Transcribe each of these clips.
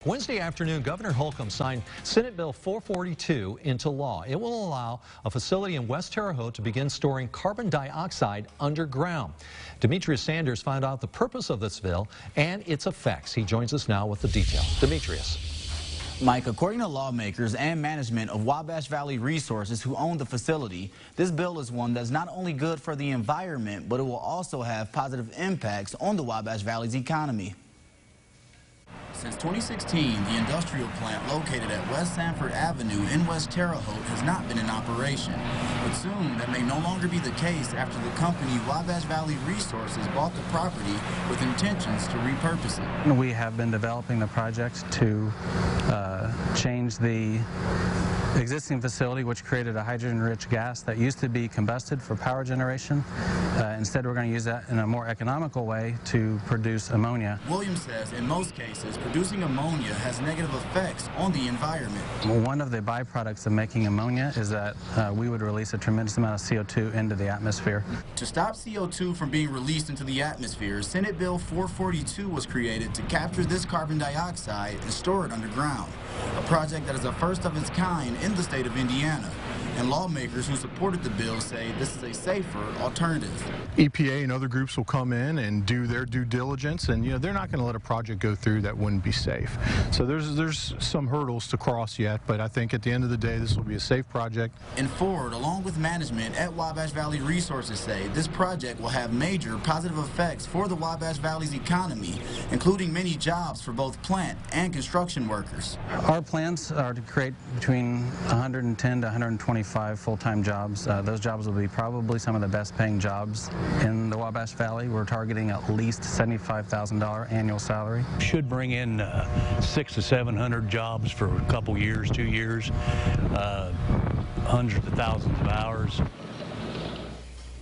Wednesday afternoon, Governor Holcomb signed Senate Bill 442 into law. It will allow a facility in West Terre Haute to begin storing carbon dioxide underground. Demetrius Sanders found out the purpose of this bill and its effects. He joins us now with the details. Demetrius. Mike, according to lawmakers and management of Wabash Valley Resources who own the facility, this bill is one that's not only good for the environment, but it will also have positive impacts on the Wabash Valley's economy. Since 2016, the industrial plant located at West Sanford Avenue in West Terre Haute has not been in operation. But soon, that may no longer be the case after the company Wabash Valley Resources bought the property with intentions to repurpose it. We have been developing the project to change the existing facility, which created a hydrogen-rich gas that used to be combusted for power generation. Instead, we're going to use that in a more economical way to produce ammonia. Williams says in most cases, producing ammonia has negative effects on the environment. One of the byproducts of making ammonia is that we would release a tremendous amount of CO2 into the atmosphere. To stop CO2 from being released into the atmosphere, Senate Bill 442 was created to capture this carbon dioxide and store it underground, a project that is a first of its kind in the state of Indiana. And lawmakers who supported the bill say this is a safer alternative. EPA and other groups will come in and do their due diligence, and they're not going to let a project go through that wouldn't be safe. So there's some hurdles to cross yet, but I think at the end of the day this will be a safe project. And Ford, along with management at Wabash Valley Resources, say this project will have major positive effects for the Wabash Valley's economy, including many jobs for both plant and construction workers. Our plans are to create between 110 to 125 full-time jobs. Those jobs will be probably some of the best paying jobs in the Wabash Valley. We're targeting at least $75,000 annual salary. Should bring in 600 to 700 jobs for a couple years, 2 years, hundreds of thousands of hours.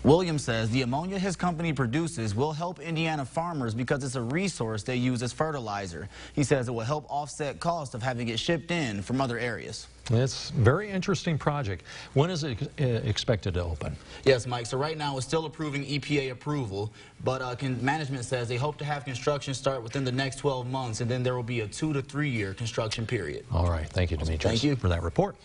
Williams says the ammonia his company produces will help Indiana farmers because it's a resource they use as fertilizer. He says it will help offset costs of having it shipped in from other areas. It's a very interesting project. When is it expected to open? Yes, Mike. So right now it's still approving EPA approval, but management says they hope to have construction start within the next 12 months, and then there will be a 2 to 3 year construction period. All right. Thank you, Demetrius, Thank you for that report.